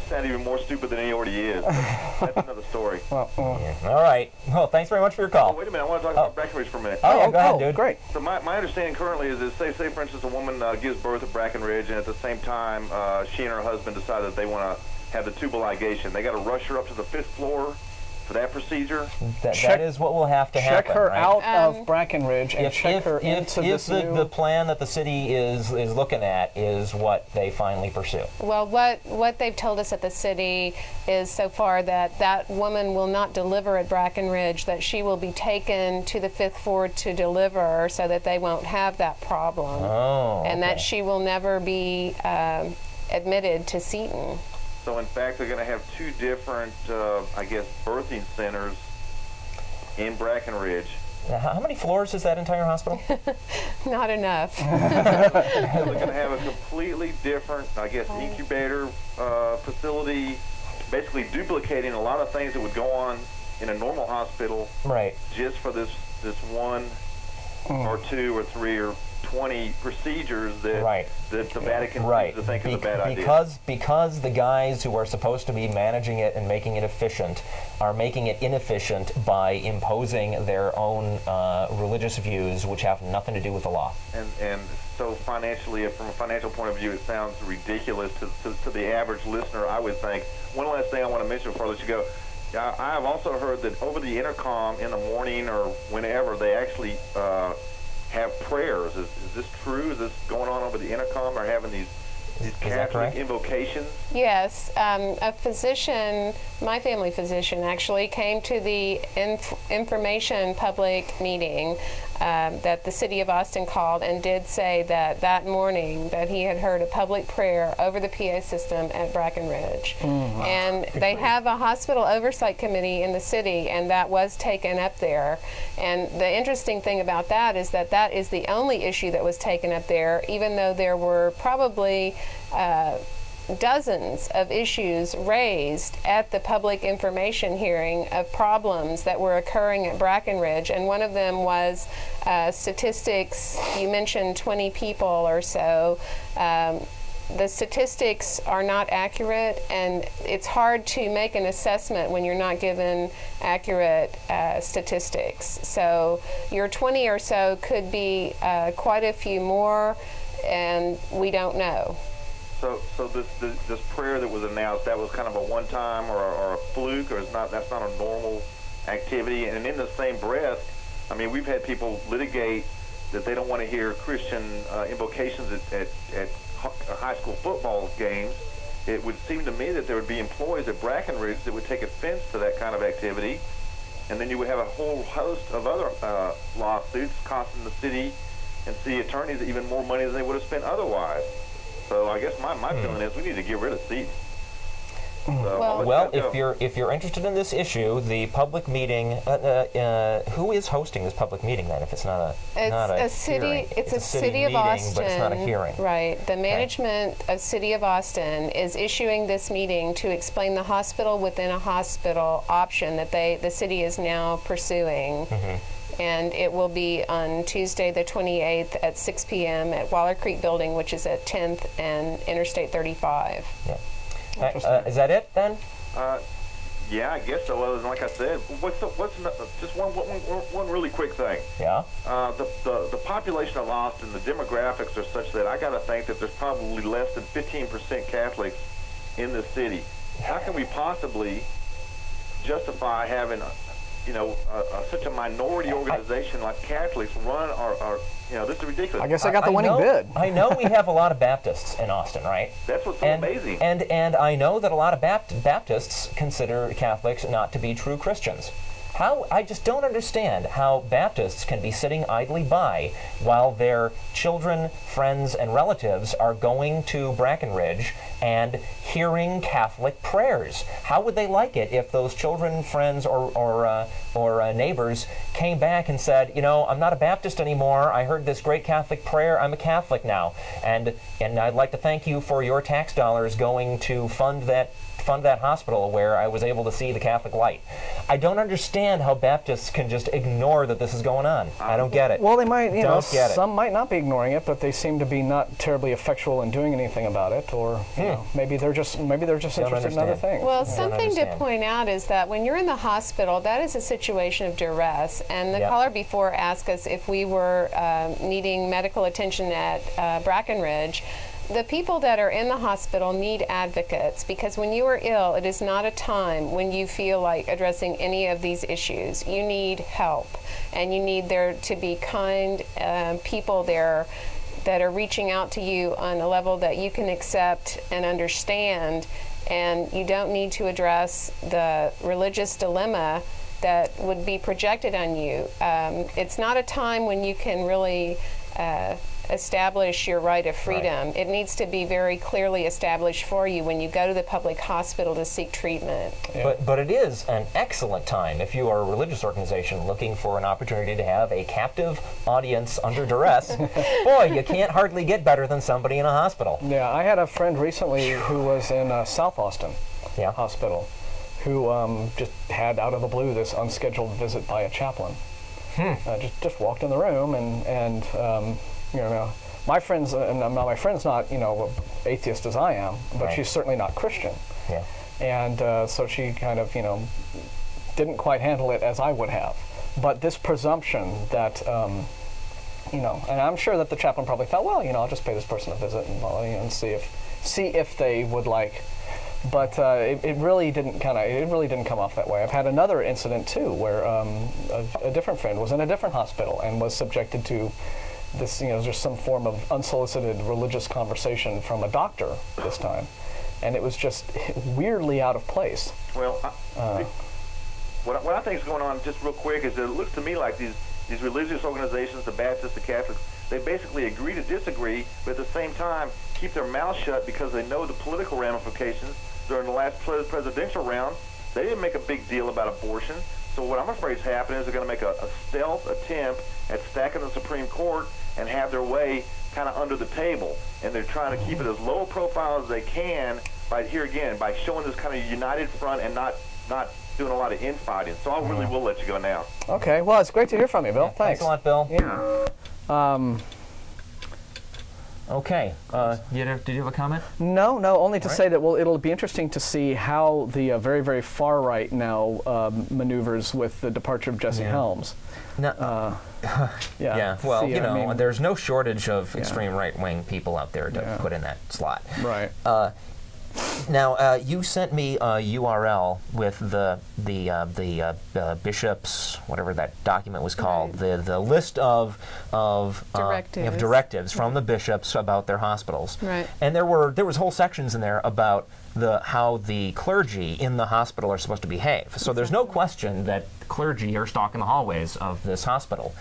sound even more stupid than he already is. That's another story.
Well, all right. Well, thanks very much for your call.
Oh, wait a minute. I want to talk about Brackenridge for a minute.
Oh, go ahead, dude.
Great.
So my understanding currently is that, say for instance, a woman gives birth at Brackenridge, and at the same time, she and her husband decide that they want to have the tubal ligation. They got to rush her up to the 5th floor for that procedure.
That is what will have to happen.
Check her
right?
out of Brackenridge and check her into this new...
the plan that the city is looking at is what they finally pursue.
Well, what they've told us at the city is so far that woman will not deliver at Brackenridge, that she will be taken to the 5th floor to deliver so that they won't have that problem.
Oh,
and that she will never be admitted to Seton.
So, in fact, they're going to have 2 different, I guess, birthing centers in Brackenridge.
How many floors is that entire hospital?
Not enough.
They're going to have a completely different, I guess, incubator facility, basically duplicating a lot of things that would go on in a normal hospital,
right?
Just for this 1 or 2 or 3 or 20 procedures that that the Vatican seems to think is a bad idea.
Because the guys who are supposed to be managing it and making it efficient are making it inefficient by imposing their own religious views, which have nothing to do with the law.
And so financially, from a financial point of view, it sounds ridiculous to the average listener, I would think. One last thing I want to mention before I let you go. I have also heard that over the intercom in the morning or whenever they actually have prayers. Is this true? Is this going on over the intercom? Or having these Catholic invocations?
Yes. A physician, my family physician actually, came to the information public meeting that the city of Austin called and did say that morning that he had heard a public prayer over the PA system at Brackenridge. And they have a hospital oversight committee in the city, and that was taken up there. And the interesting thing about that is that is the only issue that was taken up there, even though there were probably dozens of issues raised at the public information hearing of problems that were occurring at Brackenridge, and one of them was statistics. You mentioned 20 people or so. The statistics are not accurate, and it's hard to make an assessment when you're not given accurate statistics. So your 20 or so could be quite a few more, and we don't know.
So this prayer that was announced, that was kind of a one-time or a fluke, or that's not a normal activity. And in the same breath, I mean, we've had people litigate that they don't want to hear Christian invocations at high school football games. It would seem to me that there would be employees at Brackenridge that would take offense to that kind of activity, and then you would have a whole host of other lawsuits costing the city and city attorneys even more money than they would have spent otherwise. So I guess my feeling is we need to get rid of seats.
Well, if you're interested in this issue, the public meeting, who is hosting this public meeting then? If it's not a
city, it's a city
meeting,
of Austin,
but it's not a hearing.
Right. The management of City of Austin is issuing this meeting to explain the hospital within a hospital option that the city is now pursuing. And it will be on Tuesday the 28th at 6 p.m. at Waller Creek Building, which is at 10th and Interstate 35.
Yeah. Is that it then?
Yeah, I guess so. Well, like I said, just one really quick thing.
Yeah.
The population of Austin, the demographics are such that I got to think that there's probably less than 15% Catholics in the city. How can we possibly justify having such a minority organization like Catholics run our this is ridiculous.
I guess I got the winning bid.
I know we have a lot of Baptists in Austin, right?
That's what's so amazing.
And I know that a lot of Baptists consider Catholics not to be true Christians. I just don't understand how Baptists can be sitting idly by while their children, friends, and relatives are going to Brackenridge and hearing Catholic prayers. How would they like it if those children, friends, or neighbors came back and said, I'm not a Baptist anymore. I heard this great Catholic prayer. I'm a Catholic now, and I'd like to thank you for your tax dollars going to fund that hospital where I was able to see the Catholic light. I don't understand how Baptists can just ignore that this is going on. I don't get it.
Well, they might, some might not be ignoring it, but they seem to be not terribly effectual in doing anything about it, or maybe they're just interested in other things.
Well, something to point out is that when you're in the hospital, that is a situation of duress. And the caller before asked us if we were needing medical attention at Brackenridge. The people that are in the hospital need advocates, because when you are ill, it is not a time when you feel like addressing any of these issues. You need help, and you need there to be kind people there that are reaching out to you on a level that you can accept and understand, and you don't need to address the religious dilemma that would be projected on you. It's not a time when you can really establish your right of freedom. Right. It needs to be very clearly established for you when you go to the public hospital to seek treatment.
Yeah. But it is an excellent time if you are a religious organization looking for an opportunity to have a captive audience under duress. Boy, you can't hardly get better than somebody in a hospital.
Yeah, I had a friend recently who was in South Austin Hospital who just had out of the blue this unscheduled visit by a chaplain. Just walked in the room and you know, my friend's my friend's not, you know, atheist as I am, but she's certainly not Christian.
Yeah.
And so she kind of, you know, didn't quite handle it as I would have. But this presumption that, you know, and I'm sure that the chaplain probably thought, well, you know, I'll just pay this person a visit and, well, you know, and see if they would like. But it really didn't come off that way. I've had another incident too, where a different friend was in a different hospital and was subjected to this, you know, just some form of unsolicited religious conversation from a doctor this time, and it was just weirdly out of place.
Well, what I think is going on, just real quick, is that it looks to me like these religious organizations, the Baptists, the Catholics, they basically agree to disagree, but at the same time keep their mouths shut because they know the political ramifications. During the last presidential round, they didn't make a big deal about abortion. So what I'm afraid is happening is they're going to make a stealth attempt at stacking the Supreme Court and have their way kind of under the table. And they're trying to keep it as low profile as they can by showing this kind of united front and not doing a lot of infighting. So I really will let you go now.
Okay. Well, it's great to hear from you, Bill.
Yeah, thanks a lot, Bill.
Yeah.
Okay. Did you have a comment?
No, only to say that, well, it'll be interesting to see how the very, very far right now maneuvers with the departure of Jesse Helms.
No, yeah. Well, you know, I mean, there's no shortage of extreme right-wing people out there to put in that slot.
Right.
Now, you sent me a URL with the bishops, whatever that document was called, the list of directives from the bishops about their hospitals.
Right.
And there was whole sections in there about how the clergy in the hospital are supposed to behave. So there's no question that clergy are stalking the hallways of this hospital.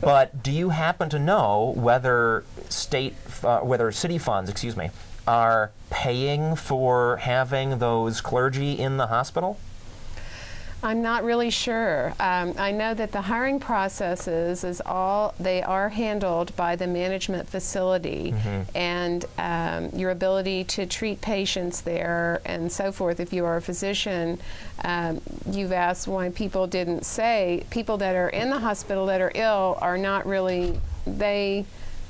But do you happen to know whether city funds, are paying for having those clergy in the hospital?
I'm not really sure. I know that the hiring processes they are handled by the management facility, and your ability to treat patients there and so forth. If you are a physician, you've asked why people didn't say people that are in the hospital that are ill are not really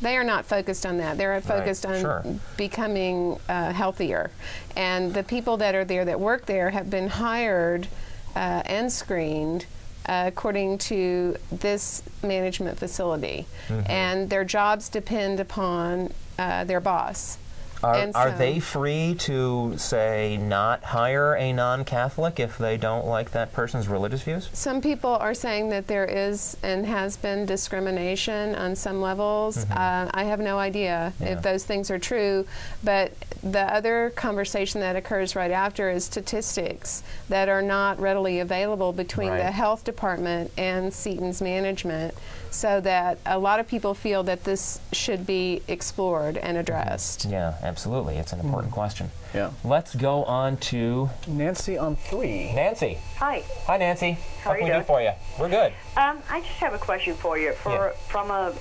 They are not focused on that. They're focused on becoming healthier. And the people that are there that work there have been hired and screened according to this management facility. And their jobs depend upon their boss.
Are they free to, say, not hire a non-Catholic if they don't like that person's religious views?
Some people are saying that there is and has been discrimination on some levels. I have no idea if those things are true, but the other conversation that occurs right after is statistics that are not readily available between the health department and Seton's management, so that a lot of people feel that this should be explored and addressed.
Yeah, absolutely. It's an important question.
Yeah.
Let's go on to
Nancy on 3.
Nancy.
Hi.
Hi, Nancy.
How
what can we do for you? We're good.
I just have a question for you. From a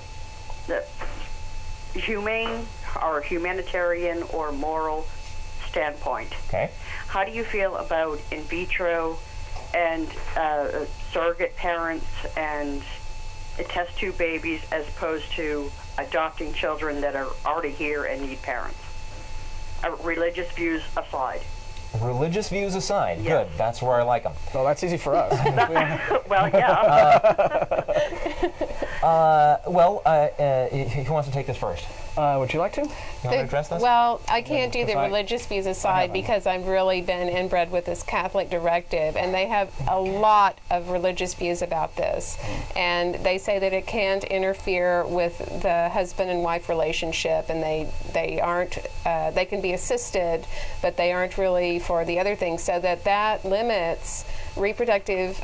humane or humanitarian or moral standpoint, how do you feel about in vitro and surrogate parents and test tube babies as opposed to adopting children that are already here and need parents? Religious views aside.
Religious views aside, good. That's where I like them.
Well, that's easy for us.
Well, yeah.
Who wants to take this first?
Would you like to?
You want to address this?
Well, I can't do the religious views aside because I've really been inbred with this Catholic directive, and they have a lot of religious views about this. And they say that it can't interfere with the husband and wife relationship, and they aren't, they can be assisted, but they aren't really for the other things, so that limits reproductive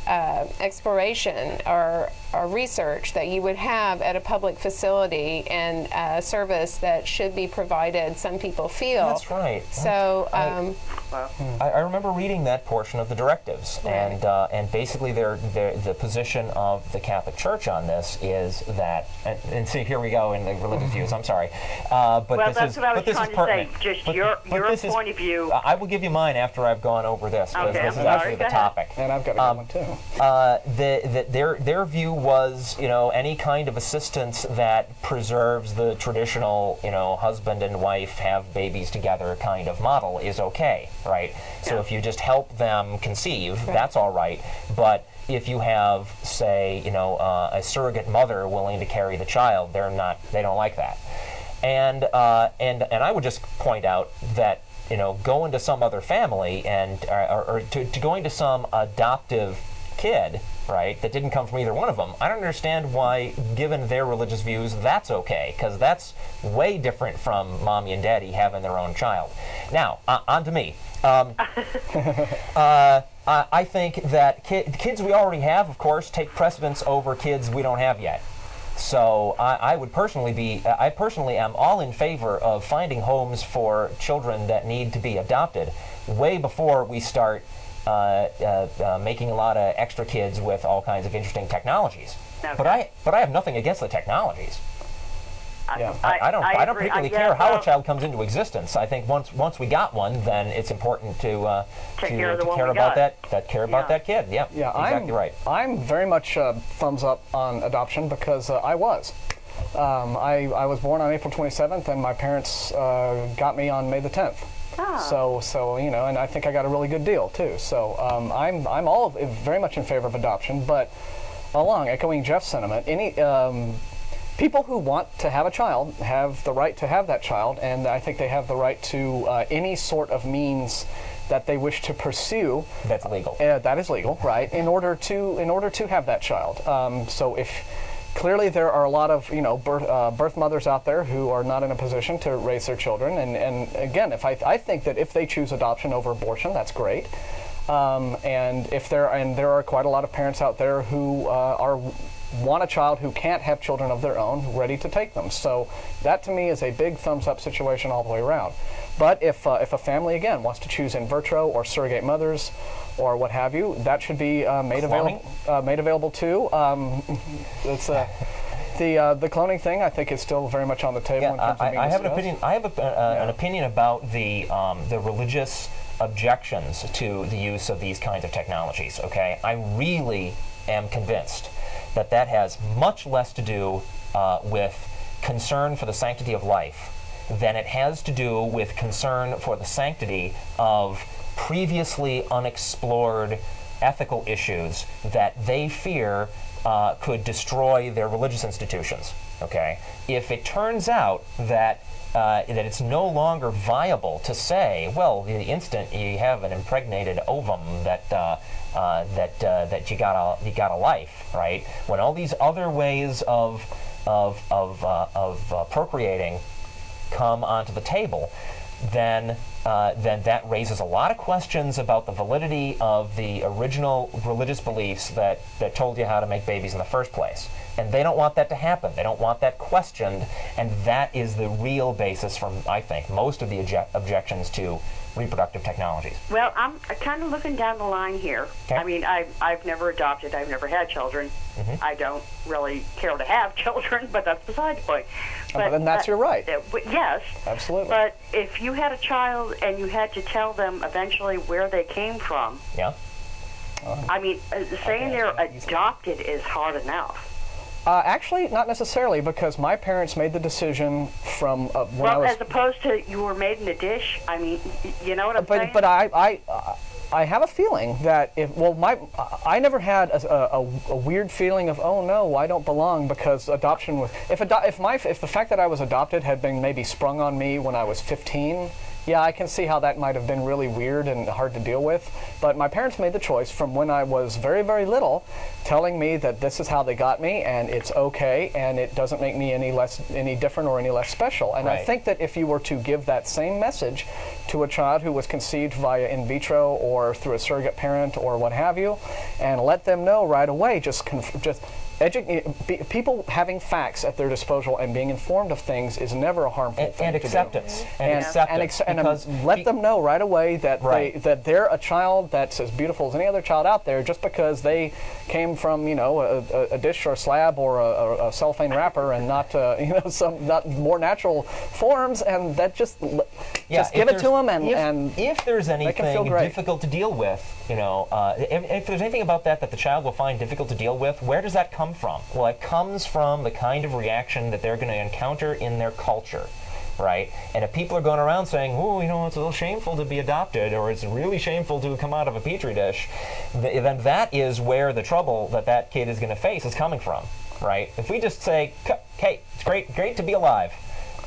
exploration or research that you would have at a public facility and service that should be provided, some people feel.
That's right.
So
I remember reading that portion of the directives, and basically the position of the Catholic Church on this is that, and see, here we go in the religious views, I'm sorry. But
well, that's what I was trying to say, just your point of view.
I will give you mine after I've gone over this, because this is actually the topic.
And I've got a good one too.
Their view adoption was, any kind of assistance that preserves the traditional, husband and wife have babies together kind of model is okay, right? So if you just help them conceive, that's all right. But if you have, say, a surrogate mother willing to carry the child, they don't like that. And I would just point out that, going to some other family or to going to some adoptive kid, right, that didn't come from either one of them, I don't understand why, given their religious views, that's okay, because that's way different from mommy and daddy having their own child. Now, on to me. I think that kids we already have, of course, take precedence over kids we don't have yet. So I personally am all in favor of finding homes for children that need to be adopted way before we start making a lot of extra kids with all kinds of interesting technologies. Okay. But I have nothing against the technologies. I don't particularly care how a child comes into existence. I think once we got one, then it's important to care about that kid. Yeah, exactly right.
I'm very much thumbs up on adoption because I was. I was born on April 27th, and my parents got me on May the 10th. Oh. So and I think I got a really good deal too. So I'm all very much in favor of adoption, but echoing Jeff's sentiment, people who want to have a child have the right to have that child, and I think they have the right to any sort of means that they wish to pursue.
That's legal.
That is legal, right? In order to have that child. So if clearly there are a lot of birth mothers out there who are not in a position to raise their children, and again, I think that if they choose adoption over abortion, that's great. And there are quite a lot of parents out there who want a child who can't have children of their own, ready to take them. So that to me is a big thumbs up situation all the way around. But if a family again wants to choose in vitro or surrogate mothers or what have you, that should be made available too. The cloning thing, I think, is still very much on the table.
Yeah, I have an opinion. I have an opinion about the religious objections to the use of these kinds of technologies. Okay, I really am convinced that has much less to do with concern for the sanctity of life than it has to do with concern for the sanctity of previously unexplored ethical issues that they fear could destroy their religious institutions. Okay, if it turns out that it's no longer viable to say, well, the instant you have an impregnated ovum that you got a life, right? When all these other ways of procreating come onto the table, then that raises a lot of questions about the validity of the original religious beliefs that told you how to make babies in the first place. And they don't want that to happen. They don't want that questioned, and that is the real basis from, I think, most of the objections to reproductive technologies.
Well, I'm kind of looking down the line here. Okay. I mean, I've never adopted. I've never had children. Mm-hmm. I don't really care to have children, but that's beside the point.
But then that's your right.
Yes.
Absolutely.
But if you had a child and you had to tell them eventually where they came from,
yeah.
I mean, saying they're adopted is hard enough.
Actually, not necessarily, because my parents made the decision from when I was...
as opposed to you were made in a dish. I mean, you know what I'm saying?
But I have a feeling that I never had a weird feeling of, oh no, I don't belong, because adoption was... If the fact that I was adopted had been maybe sprung on me when I was 15... Yeah, I can see how that might have been really weird and hard to deal with. But my parents made the choice from when I was very, very little, telling me that this is how they got me, and it's okay, and it doesn't make me any different or any less special. And right. I think that if you were to give that same message to a child who was conceived via in vitro or through a surrogate parent or what have you, and let them know right away, people having facts at their disposal and being informed of things is never a harmful thing
and
to
acceptance.
do.
And
let them know right away that that they're a child that's as beautiful as any other child out there, just because they came from a dish or a slab or a cellophane wrapper and not some not more natural forms, and that just give it to them and
if there's anything difficult to deal with, if there's anything about that the child will find difficult to deal with, where does that come come from? Well, it comes from the kind of reaction that they're going to encounter in their culture. Right? And if people are going around saying, oh, you know, it's a little shameful to be adopted, or it's really shameful to come out of a petri dish, then that is where the trouble that kid is going to face is coming from, right? If we just say, hey, it's great to be alive,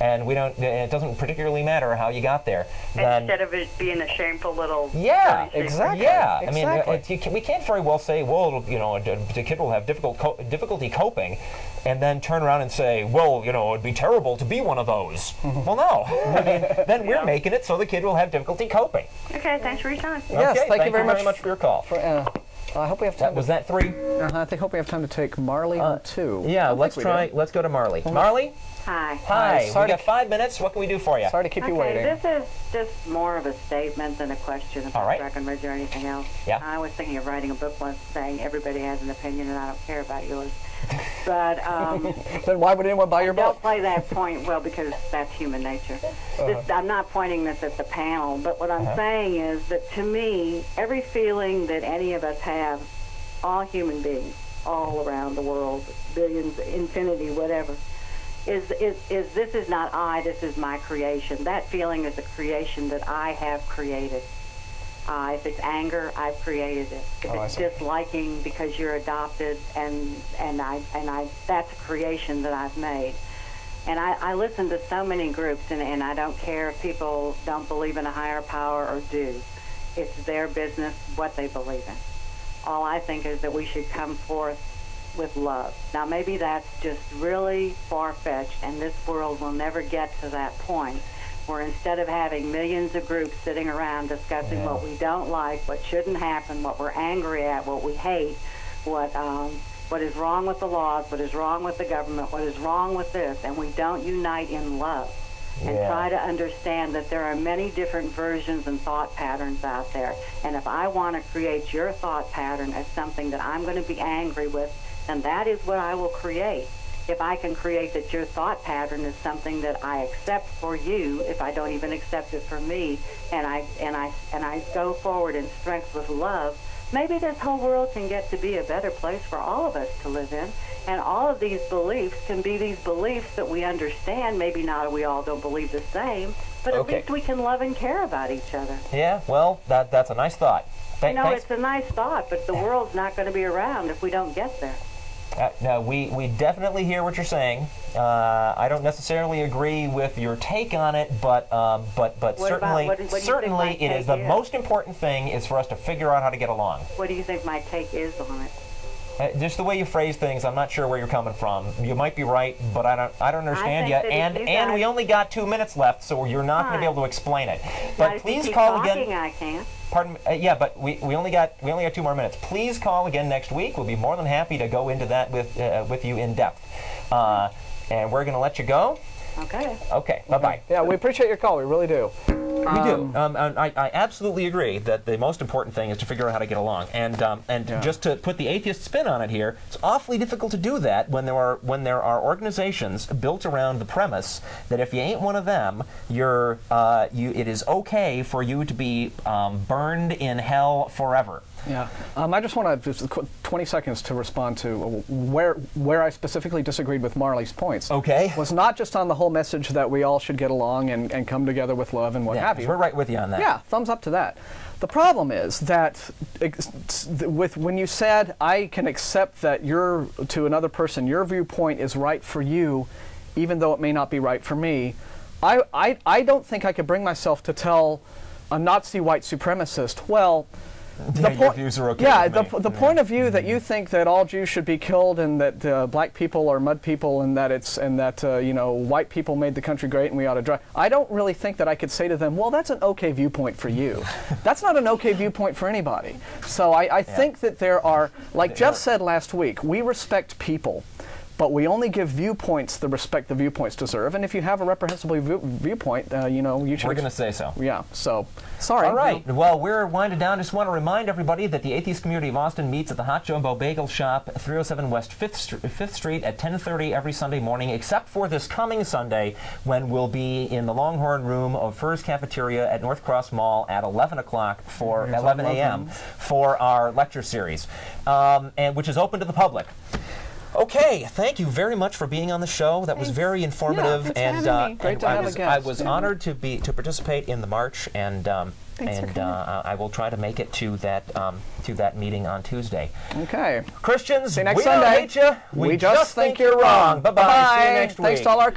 and it doesn't particularly matter how you got there. Then,
instead of it being a shameful little...
Yeah,
exactly.
Yeah,
exactly.
I mean, we can't very well say, well, you know, the kid will have difficulty coping, and then turn around and say, well, you know, it'd be terrible to be one of those. Well, no. I mean, then we're making it so the kid will have difficulty coping.
Okay, thanks for your time.
Yes,
okay,
thank you very
much for your call.
I hope we have time.
Was that 3?
I hope we have time to take Marley on 2.
Yeah, let's go to Marley. Marley?
Hi.
Hi. We got 5 minutes. What can we do for you?
Sorry to keep you waiting.
This is just more of a statement than a question about Breckenridge or anything else.
Yeah.
I was thinking of writing a book once saying everybody has an opinion and I don't care about yours. But
then why would anyone buy your book?
Don't play that point well because that's human nature. I'm not pointing this at the panel, but what I'm saying is that to me, every feeling that any of us have, all human beings, all around the world, billions, infinity, whatever, is this is not I, this is my creation. That feeling is a creation that I have created. If it's anger, I've created it. If it's disliking because you're adopted, and that's a creation that I've made. And I listen to so many groups, and I don't care if people don't believe in a higher power or do. It's their business what they believe in. All I think is that we should come forth with love. Now, maybe that's just really far-fetched, and this world will never get to that point, where instead of having millions of groups sitting around discussing what we don't like, what shouldn't happen, what we're angry at, what we hate, what is wrong with the laws, what is wrong with the government, what is wrong with this, and we don't unite in love and try to understand that there are many different versions and thought patterns out there. And if I want to create your thought pattern as something that I'm going to be angry with, then that is what I will create. If I can create that your thought pattern is something that I accept for you, if I don't even accept it for me, and I go forward in strength with love, maybe this whole world can get to be a better place for all of us to live in. And all of these beliefs can be these beliefs that we understand. Maybe not, we all don't believe the same, but at least we can love and care about each other.
Yeah, well, that's a nice thought.
It's a nice thought, but the world's not going to be around if we don't get there.
No, we definitely hear what you're saying. I don't necessarily agree with your take on it, but certainly it is the most important thing is for us to figure out how to get along.
What do you think my take is on it?
Just the way you phrase things, I'm not sure where you're coming from. You might be right, but I don't understand yet. And we only got 2 minutes left, so you're not going to be able to explain it. But please call again.
I can.
Pardon me. Yeah, but we only got 2 more minutes. Please call again next week. We'll be more than happy to go into that with you in depth. And we're going to let you go.
Okay.
Okay. Bye-bye.
Yeah, we appreciate your call. We really do.
We do. I absolutely agree that the most important thing is to figure out how to get along. And just to put the atheist spin on it here, it's awfully difficult to do that when there are organizations built around the premise that if you ain't one of them, it is okay for you to be burned in hell forever.
Yeah, I just want to just 20 seconds to respond to where I specifically disagreed with Marley's points.
Okay.
Was not just on the whole message that we all should get along and come together with love and what have you.
We're right with you on that.
Yeah, thumbs up to that. The problem is that when you said I can accept that to another person your viewpoint is right for you, even though it may not be right for me, I don't think I could bring myself to tell a Nazi white supremacist, well,
your views are okay.
Yeah, the point of view that you think that all Jews should be killed and that black people are mud people and that white people made the country great and we ought to drive. I don't really think that I could say to them, well, that's an okay viewpoint for you. That's not an okay viewpoint for anybody. So I think that there are, like Jeff said last week, we respect people, but we only give viewpoints the respect the viewpoints deserve. And if you have a reprehensible viewpoint, you should.
We're going to say so.
Yeah. So, sorry.
All right. Well, we're winding down. Just want to remind everybody that the Atheist Community of Austin meets at the Hot Jumbo Bagel Shop, 307 West 5th Street at 10:30 every Sunday morning, except for this coming Sunday when we'll be in the Longhorn Room of Furs Cafeteria at North Cross Mall at 11 a.m. for our lecture series, and which is open to the public. Okay, thank you very much for being on the show. That was very informative,
and
I was honored to participate in the march, and I will try to make it to that meeting on Tuesday.
Okay,
Christians,
see you next
we
Sunday.
don't hate you. We just think you're wrong. Bye bye. See you next week.
Thanks to all our